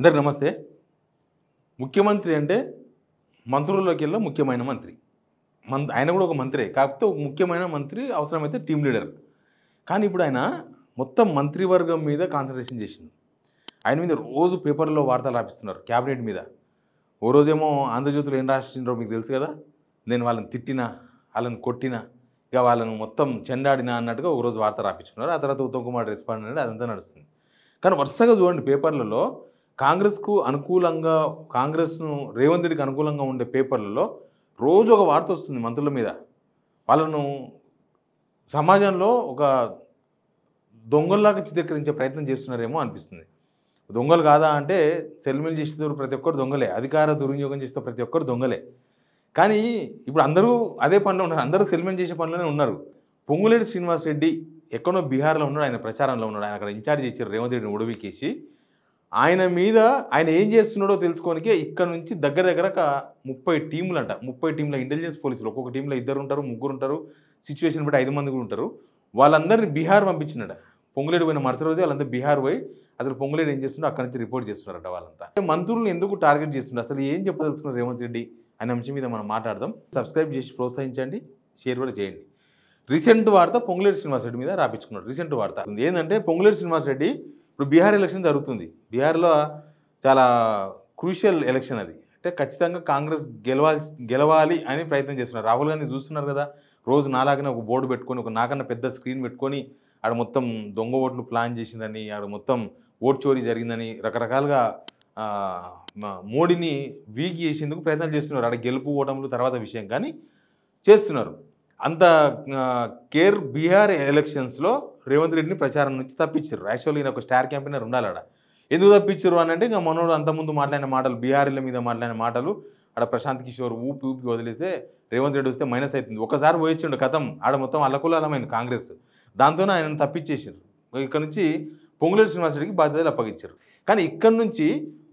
అందరికి నమస్తే. ముఖ్యమంత్రి అంటే మంత్రుల్లోకెల్లా ముఖ్యమైన మంత్రి. ఆయన కూడా ఒక మంత్రే. కాకపోతే ఒక ముఖ్యమైన మంత్రి అవసరమైతే టీమ్ లీడర్. కానీ ఇప్పుడు ఆయన మొత్తం మంత్రివర్గం మీద కాన్సంట్రేషన్ చేసిండు. ఆయన మీద రోజు పేపర్లో వార్తలు రాపిస్తున్నారు క్యాబినెట్ మీద. ఓ రోజేమో ఆంధ్రజ్యోతిలో ఏం రాసిండ్రో మీకు తెలుసు కదా. నేను వాళ్ళని తిట్టినా, వాళ్ళని కొట్టినా, ఇక వాళ్ళను మొత్తం చెండాడినా అన్నట్టుగా ఒక రోజు వార్త రాపించుకున్నారు. ఆ తర్వాత ఉత్తమ్ కుమార్ రెస్పాండ్ అనేది అదంతా నడుస్తుంది. కానీ వరుసగా చూడండి పేపర్లలో కాంగ్రెస్కు అనుకూలంగా, కాంగ్రెస్ను రేవంత్ రెడ్డికి అనుకూలంగా ఉండే పేపర్లలో రోజు ఒక వార్త వస్తుంది మంత్రుల మీద. వాళ్ళను సమాజంలో ఒక దొంగల్లాగా చిత్రీకరించే ప్రయత్నం చేస్తున్నారేమో అనిపిస్తుంది. దొంగలు కాదా అంటే సెల్మీలు చేస్తే ప్రతి ఒక్కరు దొంగలే, అధికార దుర్వినియోగం చేస్తే ప్రతి ఒక్కరు దొంగలే. కానీ ఇప్పుడు అందరూ అదే పనిలో ఉన్నారు, అందరూ సెల్మీలు చేసే పనిలోనే ఉన్నారు. పొంగులేటి శ్రీనివాస్ రెడ్డి ఎక్కడో బీహార్లో ఉన్నాడు, ఆయన ప్రచారంలో ఉన్నాడు. ఆయన అక్కడ ఇన్ఛార్జ్ ఇచ్చారు రేవంత్ రెడ్డిని ఉడవికేసి. ఆయన మీద ఆయన ఏం చేస్తున్నాడో తెలుసుకోనికే ఇక్కడ నుంచి దగ్గర దగ్గర 30 టీములు అంట. 30 టీంల ఇంటెలిజెన్స్ పోలీసులు, ఒక్కొక్క టీంలో 2 ఉంటారు, 3 ఉంటారు, సిచ్యువేషన్ బట్టి 5 మంది కూడా ఉంటారు. వాళ్ళందరినీ బీహార్ పంపించినాడు. పొంగులేడు పోయిన మరుసటి రోజు వాళ్ళంతా బీహార్ పోయి అసలు పొంగులేడు ఏం చేస్తుండో అక్కడి నుంచి రిపోర్ట్ చేస్తున్నారట వాళ్ళంతా. మంత్రులను ఎందుకు టార్గెట్ చేస్తున్నారు, అసలు ఏం చెప్పదలుచుకున్నారు రేవంత్ రెడ్డి అనే అంశం మీద మనం మాట్లాడదాం. సబ్స్క్రైబ్ చేసి ప్రోత్సహించండి, షేర్ కూడా చేయండి. రీసెంట్ వార్త పొంగులేటి శ్రీనివాస్ రెడ్డి మీద రాపించుకున్నాడు. రీసెంట్ వార్త ఏంటంటే పొంగులేటి శ్రీనివాస్ రెడ్డి ఇప్పుడు బీహార్ ఎలక్షన్ జరుగుతుంది. బీహార్లో చాలా క్రూషియల్ ఎలక్షన్ అది. అంటే ఖచ్చితంగా కాంగ్రెస్ గెలవాలి అని ప్రయత్నం చేస్తున్నారు. రాహుల్ గాంధీ చూస్తున్నారు కదా, రోజు నాలాగనే ఒక బోర్డు పెట్టుకొని, ఒక నాకన్నా పెద్ద స్క్రీన్ పెట్టుకొని ఆడ మొత్తం దొంగ ఓట్లు ప్లాన్ చేసిందని, ఆడ మొత్తం ఓట్ చోరీ జరిగిందని రకరకాలుగా మోడీని వీక్ చేసేందుకు ప్రయత్నాలు చేస్తున్నారు. ఆడ గెలుపు ఓటములు తర్వాత విషయం కానీ చేస్తున్నారు. అంత కేర్ బీహార్ ఎలక్షన్స్లో రేవంత్ రెడ్డిని ప్రచారం నుంచి తప్పించారు. యాక్చువల్లీ ఈయన ఒక స్టార్ క్యాంపెయినర్ ఉండాలి ఆడ. ఎందుకు తప్పించారు అని అంటే, ఇంకా మనోడు అంతకుముందు మాట్లాడిన మాటలు, బీహారీల మీద మాట్లాడిన మాటలు ఆడ ప్రశాంత్ కిషోర్ ఊపి వదిలేస్తే రేవంత్ రెడ్డి వస్తే మైనస్ అవుతుంది. ఒకసారి పోయించుండు కథం, ఆడ మొత్తం అల్లకులాలమైంది కాంగ్రెస్. దాంతోనే ఆయన తప్పించేసారు. ఇక్కడ నుంచి పొంగులేటి శ్రీనివాస్ రెడ్డికి బాధ్యతలు అప్పగించారు. కానీ ఇక్కడ నుంచి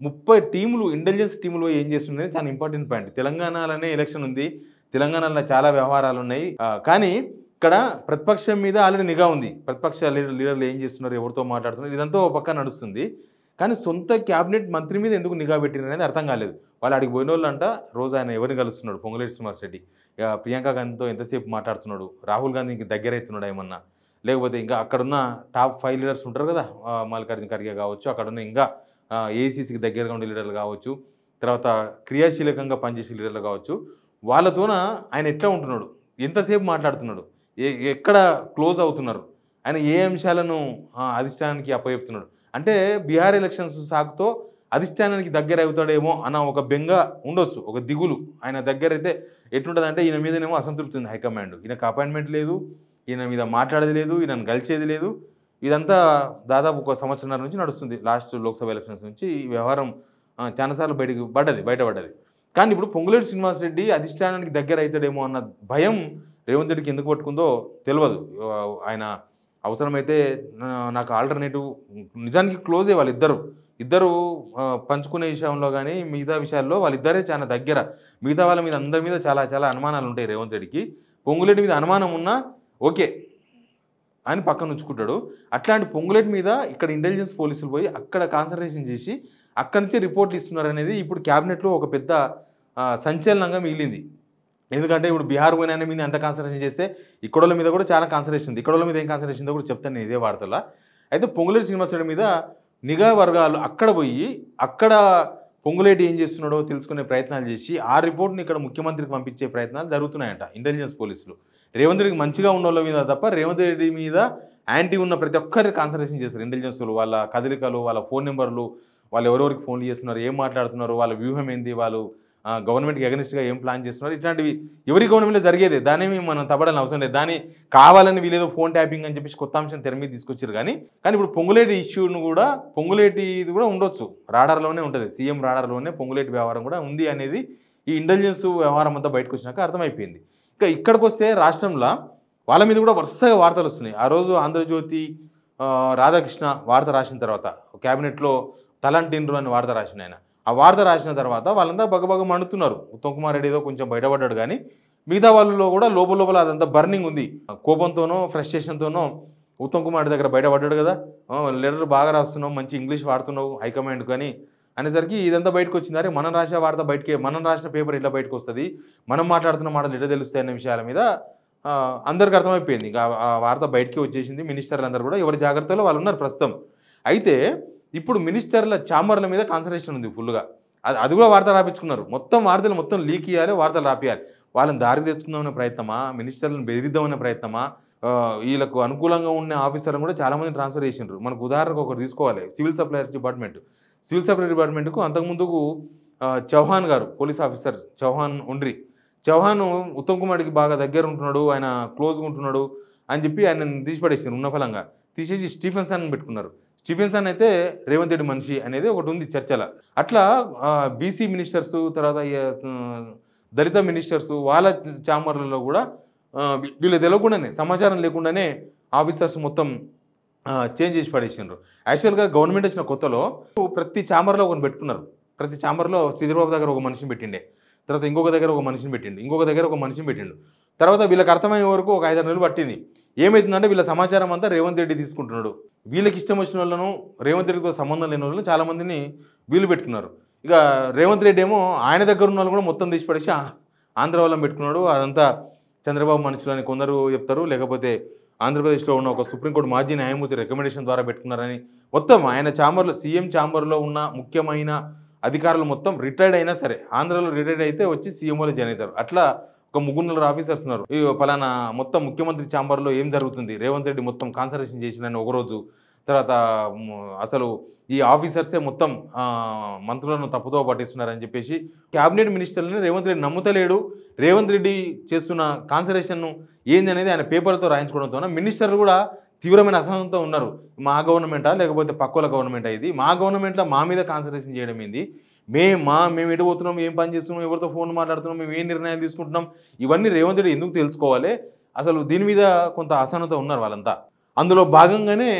30 టీములు, ఇంటెలిజెన్స్ టీములు ఏం చేస్తున్నాయి చాలా ఇంపార్టెంట్ పాయింట్. తెలంగాణలోనే ఎలక్షన్ ఉంది, తెలంగాణలో చాలా వ్యవహారాలు ఉన్నాయి. కానీ ఇక్కడ ప్రతిపక్షం మీద ఆల్రెడీ నిఘా ఉంది. ప్రతిపక్ష లీడర్లు ఏం చేస్తున్నారు, ఎవరితో మాట్లాడుతున్నారు, ఇదంతా ఒక పక్క నడుస్తుంది. కానీ సొంత క్యాబినెట్ మంత్రి మీద ఎందుకు నిఘా పెట్టినారు అనేది అర్థం కాలేదు. వాళ్ళు అడిగి పోయిన వాళ్ళంట రోజు ఆయన ఎవరిని కలుస్తున్నాడు పొంగులేటి శ్రీనివాస్ రెడ్డి. ప్రియాంక గాంధీతో ఎంతసేపు మాట్లాడుతున్నాడు, రాహుల్ గాంధీకి దగ్గర అవుతున్నాడు ఏమన్నా, లేకపోతే ఇంకా అక్కడున్న టాప్ 5 లీడర్స్ ఉంటారు కదా, మల్లికార్జున ఖర్గే కావచ్చు, అక్కడున్న ఇంకా ఏఐసీసీకి దగ్గరగా ఉండే లీడర్లు కావచ్చు, తర్వాత క్రియాశీలకంగా పనిచేసే లీడర్లు కావచ్చు, వాళ్ళతోన ఆయన ఎట్లా ఉంటున్నాడు, ఎంతసేపు మాట్లాడుతున్నాడు, ఎక్కడ క్లోజ్ అవుతున్నారు, ఆయన ఏ అంశాలను అధిష్టానానికి అప్పచెప్తున్నాడు. అంటే బీహార్ ఎలక్షన్స్ సాకుతో అధిష్టానానికి దగ్గర అవుతాడేమో అన్న ఒక బెంగ ఉండొచ్చు, ఒక దిగులు. ఆయన దగ్గర అయితే ఎట్లుంటుందంటే, ఈయన మీదనేమో అసంతృప్తి ఉంది హైకమాండ్. ఈయనకు అపాయింట్మెంట్ లేదు, ఈయన మీద మాట్లాడేది లేదు, ఈయనను గెలిచేది లేదు. ఇదంతా దాదాపు 1 సంవత్సరాల నుంచి నడుస్తుంది. లాస్ట్ లోక్సభ ఎలక్షన్స్ నుంచి ఈ వ్యవహారం చాలాసార్లు బయటపడ్డది. కానీ ఇప్పుడు పొంగులేటి శ్రీనివాస్ రెడ్డి అధిష్టానానికి దగ్గర అవుతాడేమో అన్న భయం రేవంత్ రెడ్డికి ఎందుకు పట్టుకుందో తెలియదు. ఆయన అవసరమైతే నాకు ఆల్టర్నేటివ్, నిజానికి క్లోజే వాళ్ళిద్దరు పంచుకునే విషయంలో కానీ మిగతా విషయాల్లో వాళ్ళిద్దరే చాలా దగ్గర. మిగతా వాళ్ళ మీద అందరి మీద చాలా చాలా అనుమానాలు ఉంటాయి రేవంత్ రెడ్డికి. పొంగులేటి మీద అనుమానం ఉన్నా ఓకే అని పక్కన ఉంచుకుంటాడు. అట్లాంటి పొంగులేటి మీద ఇక్కడ ఇంటెలిజెన్స్ పోలీసులు పోయి అక్కడ కాన్సన్ట్రేషన్ చేసి అక్కడి నుంచి రిపోర్ట్లు ఇస్తున్నారు అనేది ఇప్పుడు క్యాబినెట్లో ఒక పెద్ద సంచలనంగా మిగిలింది. ఎందుకంటే ఇప్పుడు బీహార్ పోయిన మీద అంత కాన్సన్ట్రేషన్ చేస్తే ఇక్కడోళ్ళ మీద కూడా చాలా కాన్సన్ట్రేషన్ ఉంది. ఇక్కడోళ్ళ మీద ఏం కాన్సన్ట్రేషన్ ఉందో కూడా చెప్తాను నేను ఇదే వార్తలో. అయితే పొంగులేటి శ్రీనివాస్ రెడ్డి మీద నిఘా వర్గాలు అక్కడ పోయి అక్కడ పొంగులేటి ఏం చేస్తున్నాడో తెలుసుకునే ప్రయత్నాలు చేసి ఆ రిపోర్ట్ని ఇక్కడ ముఖ్యమంత్రికి పంపించే ప్రయత్నాలు జరుగుతున్నాయంట ఇంటెలిజెన్స్ పోలీసులు. రేవంత్ రెడ్డికి మంచిగా ఉన్న వాళ్ళ మీద తప్ప రేవంత్ రెడ్డి మీద యాంటీ ఉన్న ప్రతి ఒక్కరికి కాన్సన్ట్రేషన్ చేస్తారు ఇంటెలిజెన్స్లు. వాళ్ళ కదలికలు, వాళ్ళ ఫోన్ నెంబర్లు, వాళ్ళు ఎవరెవరికి ఫోన్లు చేస్తున్నారు, ఏం మాట్లాడుతున్నారు, వాళ్ళ వ్యూహం ఏంది, వాళ్ళు గవర్నమెంట్కి అగెనిస్ట్గా ఏం ప్లాన్ చేస్తున్నారు, ఇట్లాంటివి ఎవరి గవర్నమెంట్లో జరిగేది. దానేమి మనం తప్పడానికి అవసరం లేదు. దాన్ని కావాలని వీళ్ళేదో ఫోన్ ట్యాపింగ్ అని చెప్పేసి కొత్త అంశం తెర మీద తీసుకొచ్చారు. కానీ ఇప్పుడు పొంగులేటి ఇష్యూను కూడా, పొంగులేటిది కూడా ఉండొచ్చు, రాడార్లోనే ఉంటుంది, సీఎం రాడార్లోనే పొంగులేటి వ్యవహారం కూడా ఉంది అనేది ఈ ఇంటెలిజెన్స్ వ్యవహారం అంతా బయటకు వచ్చినాక అర్థమైపోయింది. ఇంకా ఇక్కడికి వస్తే రాష్ట్రంలో వాళ్ళ మీద కూడా వరుసగా వార్తలు వస్తున్నాయి. ఆ రోజు ఆంధ్రజ్యోతి రాధాకృష్ణ వార్త రాసిన తర్వాత క్యాబినెట్లో తలంటిండ్రు అని వార్త రాసిన ఆయన. ఆ వార్త రాసిన తర్వాత వాళ్ళంతా బగబగ మండుతున్నారు. ఉత్తమ్ కుమార్ రెడ్డి ఏదో కొంచెం బయటపడ్డాడు, కానీ మిగతా వాళ్ళలో కూడా లోపల అదంతా బర్నింగ్ ఉంది. కోపంతోనో ఫ్రస్ట్రేషన్తోనో ఉత్తమ్ కుమార్ దగ్గర బయటపడ్డాడు కదా, లెటర్ బాగా రాస్తున్నావు, మంచి ఇంగ్లీష్ వాడుతున్నావు హైకమాండ్, కానీ అనేసరికి ఇదంతా బయటకు వచ్చింది. అరే మనం రాసే వార్త బయటికి, మనం రాసిన పేపర్ ఇట్లా బయటకు వస్తుంది, మనం మాట్లాడుతున్న మాటలు ఎట్లా తెలుస్తాయి అనే విషయాల మీద అందరికి అర్థమైపోయింది. ఇంకా ఆ వార్త బయటికి వచ్చేసింది. మినిస్టర్లు అందరూ కూడా ఎవరి జాగ్రత్తలో వాళ్ళు ఉన్నారు ప్రస్తుతం. అయితే ఇప్పుడు మినిస్టర్ల ఛాంబర్ల మీద కాన్సన్ట్రేషన్ ఉంది ఫుల్గా. అది కూడా వార్త రాపించుకున్నారు. మొత్తం వార్తలు మొత్తం లీక్ ఇవ్వాలి, వార్తలు రాపియాలి. వాళ్ళని దారి తెచ్చుకుందామనే ప్రయత్నమా, మినిస్టర్లను బెదిరిద్దామనే ప్రయత్నమా, వీళ్ళకు అనుకూలంగా ఉన్న ఆఫీసర్లను కూడా చాలామంది ట్రాన్స్ఫర్ చేసిండ్రు. మనకు ఉదాహరణకు ఒకటి తీసుకోవాలి, civil supplies department. Civil supply డిపార్ట్మెంట్కు అంతకుముందుకు చౌహాన్ గారు, పోలీస్ ఆఫీసర్ చౌహాన్ ఉండ్రి. చౌహాన్ ఉత్తమ్ కుమార్కి బాగా దగ్గర ఉంటున్నాడు, ఆయన క్లోజ్గా ఉంటున్నాడు అని చెప్పి ఆయన తీసిపడేసారు ఉన్న ఫలంగా. తీసేసి స్టీఫెన్సన్ పెట్టుకున్నారు. స్టీఫెన్సన్ అయితే రేవంత్ రెడ్డి మనిషి అనేది ఒకటి ఉంది చర్చల. అట్లా బీసీ మినిస్టర్సు, తర్వాత దళిత మినిస్టర్సు వాళ్ళ ఛాంబర్లలో కూడా వీళ్ళు తెలియకుండానే, సమాచారం లేకుండానే ఆఫీసర్స్ మొత్తం చేంజ్ చేసి పడేసిండ్రు. యాక్చువల్గా గవర్నమెంట్ వచ్చిన కొత్తలో ప్రతి ఛాంబర్లో ఒకరిని పెట్టుకున్నారు. ప్రతి ఛాంబర్లో శ్రీధర్బాబు దగ్గర ఒక మనిషిని పెట్టిండే, తర్వాత ఇంకొక దగ్గర ఒక మనిషిని పెట్టిండు, ఇంకొక దగ్గర ఒక మనిషిని పెట్టిండు. తర్వాత వీళ్ళకి అర్థమయ్యే వరకు ఒక 5-6 నెలలు పట్టింది. ఏమవుతుందంటే వీళ్ళ సమాచారం అంతా రేవంత్ రెడ్డి తీసుకుంటున్నాడు. వీళ్ళకి ఇష్టం వచ్చిన వాళ్ళను, రేవంత్ రెడ్డితో సంబంధం లేని వాళ్ళను చాలామందిని వీళ్ళు పెట్టుకున్నారు. ఇక రేవంత్ రెడ్డి ఏమో ఆయన దగ్గర ఉన్న వాళ్ళు కూడా మొత్తం తీసి పడేసి ఆంధ్ర వాళ్ళని పెట్టుకున్నాడు. అదంతా చంద్రబాబు మనుషులని కొందరు చెప్తారు, లేకపోతే ఆంధ్రప్రదేశ్లో ఉన్న ఒక సుప్రీంకోర్టు మాజీ న్యాయమూర్తి రికమెండేషన్ ద్వారా పెట్టుకున్నారని. మొత్తం ఆయన ఛాంబర్లో, సీఎం ఛాంబర్లో ఉన్న ముఖ్యమైన అధికారులు మొత్తం రిటైర్డ్ అయినా సరే, ఆంధ్రలో రిటైర్డ్ అయితే వచ్చి సీఎంఓలో జాయిన్ అవుతారు. అట్లా ఒక 3-4 ఆఫీసర్స్ ఉన్నారు. ఈ పలానా మొత్తం ముఖ్యమంత్రి ఛాంబర్లో ఏం జరుగుతుంది, రేవంత్ రెడ్డి మొత్తం కాన్సన్ట్రేషన్ చేసిందని ఒకరోజు, తర్వాత అసలు ఈ ఆఫీసర్సే మొత్తం మంత్రులను తప్పుదో పట్టిస్తున్నారని చెప్పేసి క్యాబినెట్ మినిస్టర్లని రేవంత్ రెడ్డి నమ్ముతలేడు. రేవంత్ రెడ్డి చేస్తున్న కాన్సన్ట్రేషన్ ఏంది అనేది ఆయన పేపర్తో రాయించుకోవడంతో మినిస్టర్లు కూడా తీవ్రమైన అసహనంతో ఉన్నారు. మా గవర్నమెంటా లేకపోతే పక్కల గవర్నమెంటా ఇది, మా గవర్నమెంట్లో మా మీద కాన్సన్ట్రేషన్ చేయడం ఏంది, మేము ఎటు పోతున్నాం, ఏం పని చేస్తున్నాం, ఎవరితో ఫోన్ మాట్లాడుతున్నాం, మేము ఏం నిర్ణయాలు తీసుకుంటున్నాం, ఇవన్నీ రేవంత్ రెడ్డి ఎందుకు తెలుసుకోవాలి. అసలు దీని మీద కొంత అసహనంతో ఉన్నారు వాళ్ళంతా. అందులో భాగంగానే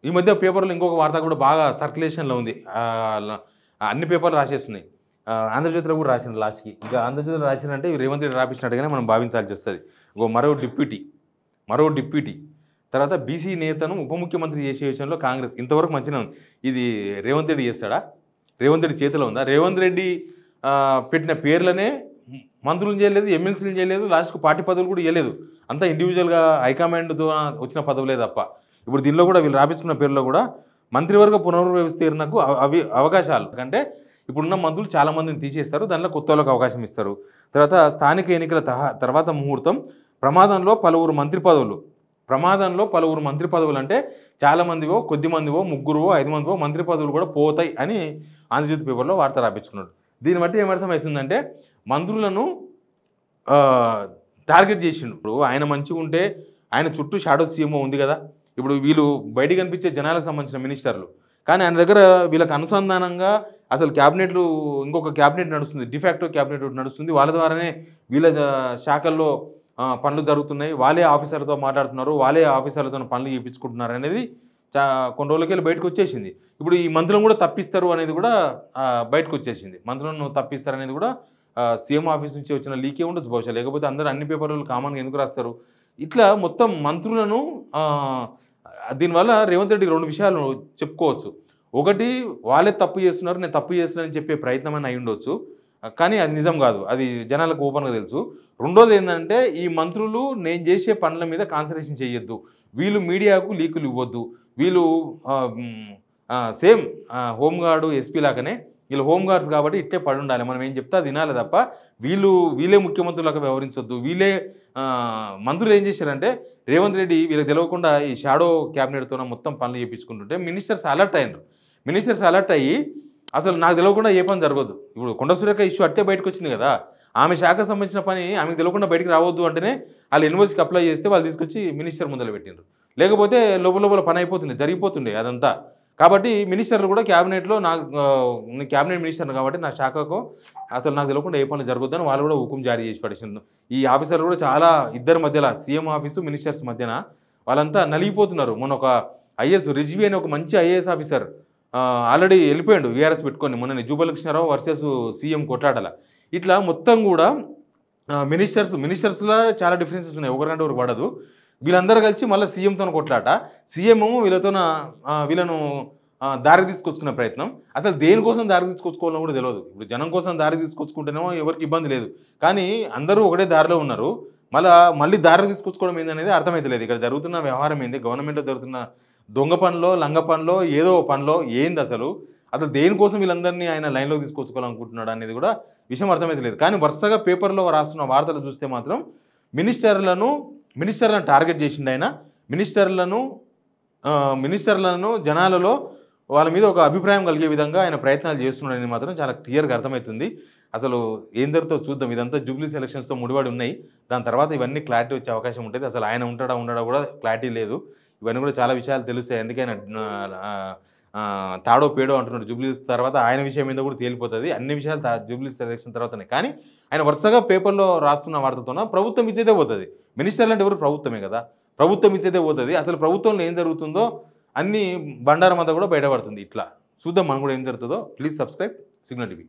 ఈ మధ్య పేపర్లో ఇంకొక వార్త కూడా బాగా సర్క్యులేషన్లో ఉంది. అన్ని పేపర్లు రాసేస్తున్నాయి. ఆంధ్రజ్యోతిలో కూడా రాసిన లాస్ట్కి. ఇంకా ఆంధ్రజ్యోతిలో రాసినంటే రేవంత్ రెడ్డి రాపించినట్టుగానే మనం భావించాల్సి వస్తుంది. మరో డిప్యూటీ తర్వాత బీసీ నేతను ఉప ముఖ్యమంత్రి చేసే విషయంలో కాంగ్రెస్ ఇంతవరకు మంచిగా ఉంది. ఇది రేవంత్ రెడ్డి చేస్తాడా? రేవంత్ రెడ్డి చేతిలో ఉందా? రేవంత్ రెడ్డి పెట్టిన పేర్లనే మంత్రులను చేయలేదు, ఎమ్మెల్సీలు చేయలేదు, లాస్ట్కు పార్టీ పదవులు కూడా ఇవ్వలేదు. అంతా ఇండివిజువల్గా హైకమాండ్తో వచ్చిన పదవులే తప్ప. ఇప్పుడు దీనిలో కూడా వీళ్ళు రాపించుకున్న పేర్లో కూడా మంత్రివర్గ పునర్వ్యవస్థీకరణకు అవకాశాలు కంటే ఇప్పుడున్న మంత్రులు చాలామందిని తీసేస్తారు, దానిలో కొత్త వాళ్ళకి అవకాశం ఇస్తారు. తర్వాత స్థానిక ఎన్నికల తర్వాత ముహూర్తం, ప్రమాదంలో పలువురు మంత్రి పదవులు అంటే చాలామందివో, కొద్దిమందివో, 3 5 మందివో మంత్రి పదవులు కూడా పోతాయి అని ఆంధ్రజ్యోతి పేపర్లో వార్త రాపించుకున్నాడు. దీన్ని బట్టి ఏమర్థమవుతుందంటే మంత్రులను టార్గెట్ చేసిండు. ఇప్పుడు ఆయన మంచిగా ఉంటే ఆయన చుట్టూ షాడో సీఎంఓ ఉంది కదా. ఇప్పుడు వీళ్ళు బయటికి కనిపించే జనాలకు సంబంధించిన మినిస్టర్లు, కానీ ఆయన దగ్గర వీళ్ళకి అనుసంధానంగా అసలు క్యాబినెట్లు, ఇంకొక క్యాబినెట్ నడుస్తుంది, డిఫాక్టో క్యాబినెట్ నడుస్తుంది. వాళ్ళ ద్వారానే వీళ్ళ శాఖల్లో పనులు జరుగుతున్నాయి, వాళ్ళే ఆఫీసర్లతో మాట్లాడుతున్నారు, వాళ్ళే ఆఫీసర్లతో పనులు చేయించుకుంటున్నారు అనేది కొన్ని రోజులకి వెళ్ళి బయటకు వచ్చేసింది. ఇప్పుడు ఈ మంత్రులను కూడా తప్పిస్తారు అనేది కూడా బయటకు వచ్చేసింది. మంత్రులను తప్పిస్తారు అనేది కూడా సీఎం ఆఫీస్ నుంచి వచ్చిన లీకే ఉండొచ్చు బహుశా, లేకపోతే అందరూ అన్ని పేపర్లు కామన్గా ఎందుకు రాస్తారు. ఇట్లా మొత్తం మంత్రులను దీనివల్ల రేవంత్ రెడ్డి 2 విషయాలు చెప్పుకోవచ్చు. ఒకటి, వాళ్ళే తప్పు చేస్తున్నారు, నేను తప్పు చేస్తున్నానని చెప్పే ప్రయత్నం అని అయి ఉండొచ్చు, కానీ అది నిజం కాదు, అది జనాలకు ఓపెన్గా తెలుసు. రెండోది ఏంటంటే ఈ మంత్రులు నేను చేసే పనుల మీద కాన్సన్ట్రేషన్ చేయొద్దు, వీళ్ళు మీడియాకు లీకులు ఇవ్వద్దు, వీళ్ళు సేమ్ హోంగార్డు ఎస్పీ లాగానే వీళ్ళు హోంగార్డ్స్ కాబట్టి ఇట్టే పడి ఉండాలి, మనం ఏం చెప్తా తినాలి తప్ప వీళ్ళే ముఖ్యమంత్రులకు వ్యవహరించొద్దు. వీళ్ళే మంత్రులు ఏం చేశారంటే రేవంత్ రెడ్డి వీళ్ళకి తెలియకుండా ఈ షాడో క్యాబినెట్తో మొత్తం పనులు చేయించుకుంటుంటే మినిస్టర్స్ అలర్ట్ అయ్యి అసలు నాకు తెలియకుండా ఏ పని జరగదు. ఇప్పుడు కొండ సురేఖ ఇష్యూ అట్టే బయటకు వచ్చింది కదా, ఆమె శాఖకు సంబంధించిన పని ఆమెకు తెలియకుండా బయటికి రావద్దు అంటేనే వాళ్ళు యూనివర్సిటీకి అప్లై చేస్తే వాళ్ళు తీసుకొచ్చి మినిస్టర్ ముందర పెట్టిండ్రు, లేకపోతే లోపల పని జరిగిపోతుండే అదంతా. కాబట్టి మినిస్టర్లు కూడా క్యాబినెట్లో నేను క్యాబినెట్ మినిస్టర్ని కాబట్టి నా శాఖకు అసలు నాకు తెలియకుండా ఏ పనులు జరగొద్దని వాళ్ళు కూడా హుకుం జారీ చేసి పడేసిండు. ఈ ఆఫీసర్లు కూడా చాలా ఇద్దరి మధ్యలో, సీఎం ఆఫీసు మినిస్టర్స్ మధ్యన వాళ్ళంతా నలిగిపోతున్నారు. మొన్న ఒక ఐఏఎస్ రిజ్వీ అని ఒక మంచి ఐఏఎస్ ఆఫీసర్ ఆల్రెడీ వెళ్ళిపోయాడు వీఆర్ఎస్ పెట్టుకొని, మొన్న జూపలకృష్ణారావు వర్సెస్ సీఎం కొట్లాటల. ఇట్లా మొత్తం కూడా మినిస్టర్స్లో చాలా డిఫరెన్సెస్ ఉన్నాయి, ఒకరికంటే ఒకరు పడదు. వీళ్ళందరూ కలిసి మళ్ళీ సీఎంతో కొట్లాట, సీఎం వీళ్ళను దారి తీసుకొచ్చుకునే ప్రయత్నం. అసలు దేనికోసం దారి తీసుకొచ్చుకోవాలో కూడా తెలియదు. ఇప్పుడు జనం కోసం దారి తీసుకొచ్చుకుంటేనేమో ఎవరికి ఇబ్బంది లేదు. కానీ అందరూ ఒకటే దారిలో ఉన్నారు. మళ్ళీ దారి తీసుకొచ్చుకోవడం ఏందనేది అర్థమైతలేదు. ఇక్కడ జరుగుతున్న వ్యవహారం ఏంది, గవర్నమెంట్లో జరుగుతున్న దొంగ పనిలో, లంగ పనిలో, ఏదో పనిలో ఏంది అసలు దేనికోసం వీళ్ళందరినీ ఆయన లైన్లోకి తీసుకొచ్చుకోవాలనుకుంటున్నాడు అనేది కూడా విషయం అర్థమైతలేదు. కానీ వరుసగా పేపర్లో రాస్తున్న వార్తలు చూస్తే మాత్రం మినిస్టర్లను టార్గెట్ చేసిండు ఆయన. మినిస్టర్లను జనాలలో వాళ్ళ మీద ఒక అభిప్రాయం కలిగే విధంగా ఆయన ప్రయత్నాలు చేస్తున్నాడని మాత్రం చాలా క్లియర్గా అర్థమవుతుంది. అసలు ఏం జరుగుతుందో చూద్దాం. ఇదంతా జూబ్లీస్ ఎలక్షన్స్తో ముడిపడి ఉన్నాయి. దాని తర్వాత ఇవన్నీ క్లారిటీ వచ్చే అవకాశం ఉంటుంది. అసలు ఆయన ఉండడా కూడా క్లారిటీ లేదు. ఇవన్నీ కూడా చాలా విషయాలు తెలుస్తాయి. అందుకని తాడో పేడో అంటున్నాడు. జూబ్లీస్ తర్వాత ఆయన విషయం మీద కూడా తేలిపోతుంది. అన్ని విషయాలు జూబ్లీస్ ఎలక్షన్ తర్వాతనే. కానీ ఆయన వరుసగా పేపర్లో రాస్తున్న వార్తతోన ప్రభుత్వం ఇచ్చేదే పోతుంది. మినిస్టర్లు అంటే ఎవరు? ప్రభుత్వమే కదా. ప్రభుత్వం ఇచ్చేదే పోతుంది. అసలు ప్రభుత్వంలో ఏం జరుగుతుందో అన్ని బండారం అంతా కూడా బయటపడుతుంది. ఇట్లా చూద్దాం మనం కూడా ఏం జరుగుతుందో. Please subscribe signal TV.